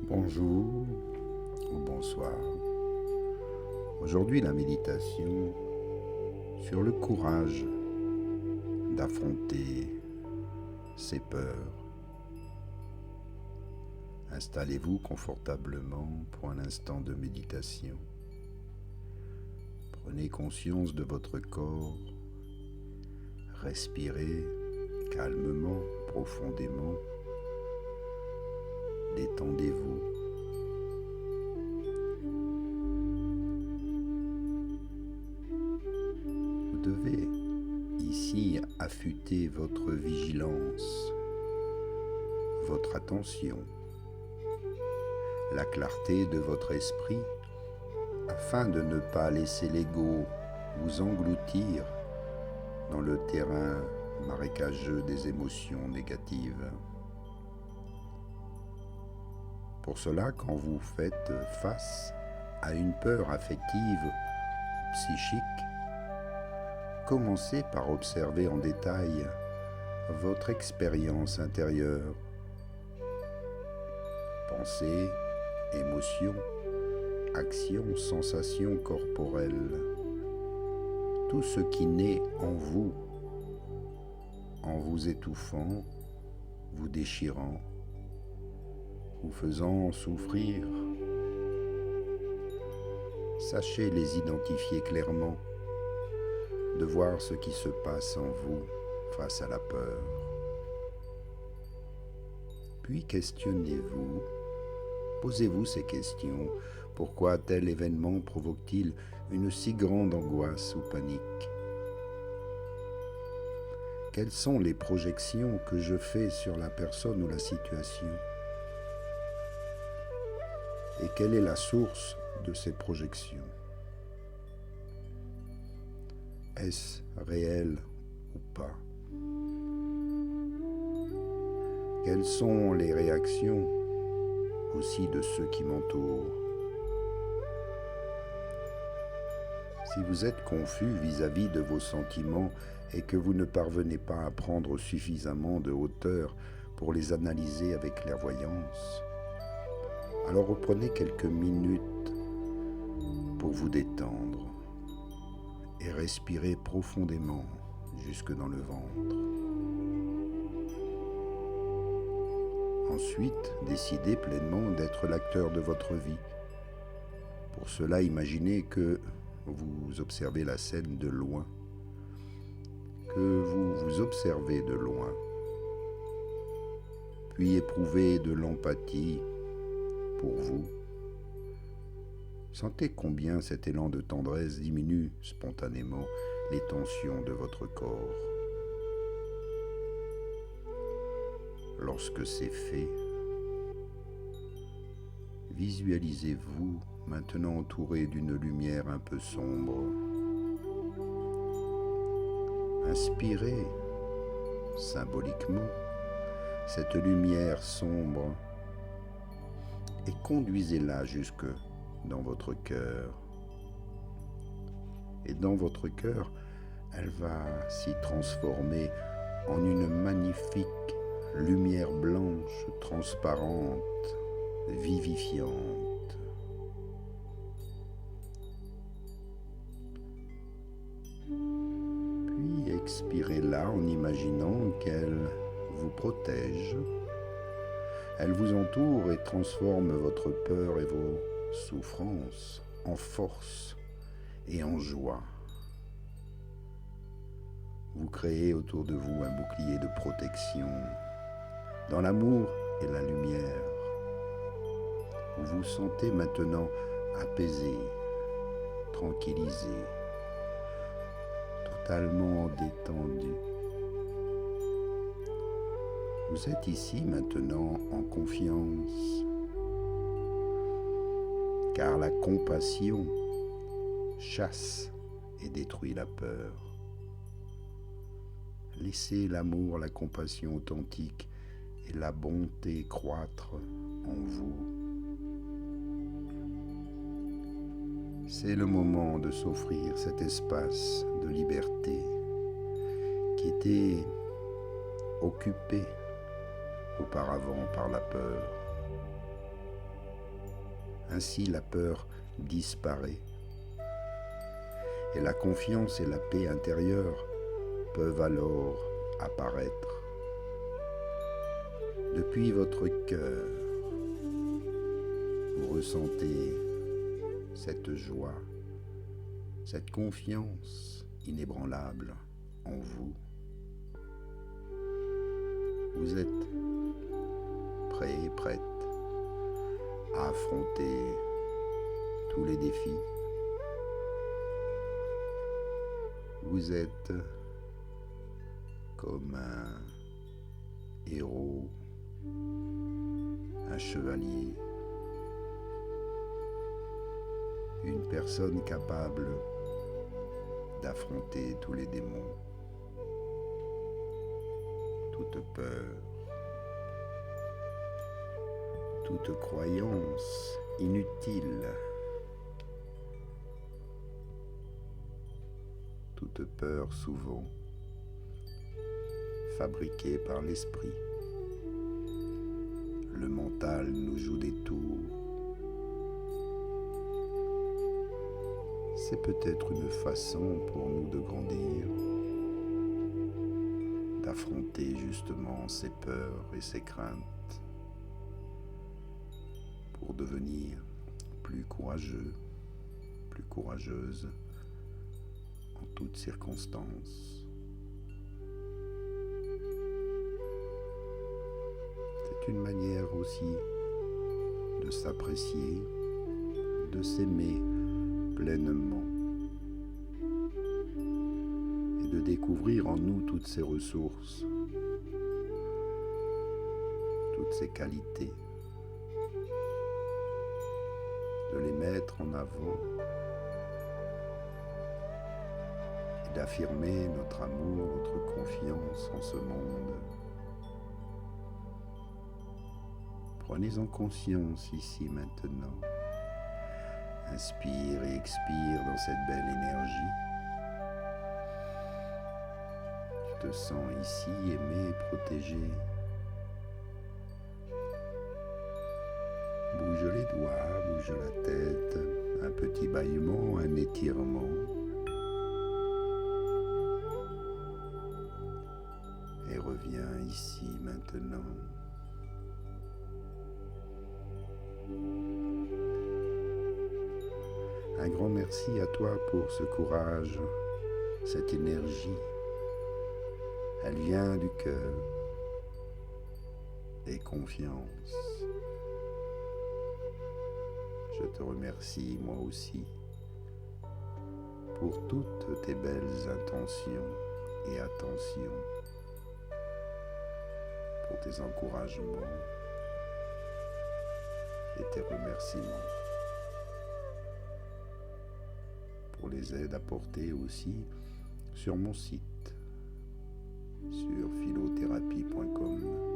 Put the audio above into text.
Bonjour ou bonsoir. Aujourd'hui, la méditation sur le courage d'affronter ses peurs. Installez-vous confortablement pour un instant de méditation. Prenez conscience de votre corps. Respirez calmement, profondément. Détendez-vous. Vous devez ici affûter votre vigilance, votre attention, la clarté de votre esprit, afin de ne pas laisser l'ego vous engloutir dans le terrain marécageux des émotions négatives. Pour cela, quand vous faites face à une peur affective ou psychique, commencez par observer en détail votre expérience intérieure. Pensées, émotions, actions, sensations corporelles, tout ce qui naît en vous étouffant, vous déchirant, vous faisant souffrir. Sachez les identifier clairement, de voir ce qui se passe en vous face à la peur. Puis questionnez-vous, posez-vous ces questions. Pourquoi tel événement provoque-t-il une si grande angoisse ou panique? Quelles sont les projections que je fais sur la personne ou la situation? Et quelle est la source de ces projections? Est-ce réel ou pas? Quelles sont les réactions aussi de ceux qui m'entourent? Si vous êtes confus vis-à-vis de vos sentiments et que vous ne parvenez pas à prendre suffisamment de hauteur pour les analyser avec clairvoyance, alors reprenez quelques minutes pour vous détendre et respirez profondément jusque dans le ventre. Ensuite, décidez pleinement d'être l'acteur de votre vie. Pour cela, imaginez que vous observez la scène de loin, que vous vous observez de loin, puis éprouvez de l'empathie pour vous. Sentez combien cet élan de tendresse diminue spontanément les tensions de votre corps. Lorsque c'est fait, visualisez-vous maintenant entouré d'une lumière un peu sombre. Inspirez symboliquement cette lumière sombre et conduisez-la jusque dans votre cœur. Et dans votre cœur, elle va s'y transformer en une magnifique lumière blanche, transparente, vivifiante. Puis expirez-la en imaginant qu'elle vous protège. Elle vous entoure et transforme votre peur et vos souffrances en force et en joie. Vous créez autour de vous un bouclier de protection dans l'amour et la lumière. Vous vous sentez maintenant apaisé, tranquillisé, totalement détendu. Vous êtes ici maintenant en confiance, car la compassion chasse et détruit la peur. Laissez l'amour, la compassion authentique et la bonté croître en vous. C'est le moment de s'offrir cet espace de liberté qui était occupé auparavant par la peur. Ainsi la peur disparaît et la confiance et la paix intérieure peuvent alors apparaître. Depuis votre cœur, vous ressentez cette joie, cette confiance inébranlable en vous. Vous êtes prêt et prête à affronter tous les défis. Vous êtes comme un héros, un chevalier, une personne capable d'affronter tous les démons, toute peur, toute croyance inutile, toute peur souvent fabriquée par l'esprit. Le mental nous joue des tours. C'est peut-être une façon pour nous de grandir, d'affronter justement ces peurs et ces craintes, pour devenir plus courageux, plus courageuse en toutes circonstances. C'est une manière aussi de s'apprécier, de s'aimer pleinement et de découvrir en nous toutes ces ressources, toutes ces qualités, de les mettre en avant et d'affirmer notre amour, notre confiance en ce monde. Prenez-en conscience ici maintenant. Inspire et expire dans cette belle énergie. Tu te sens ici aimé, protégé. Bouge les doigts, bouge la tête, un petit bâillement, un étirement. Et reviens ici maintenant. Un grand merci à toi pour ce courage, cette énergie. Elle vient du cœur. Et confiance. Je te remercie moi aussi pour toutes tes belles intentions et attentions, pour tes encouragements et tes remerciements, pour les aides apportées aussi sur mon site, sur philothérapie.com.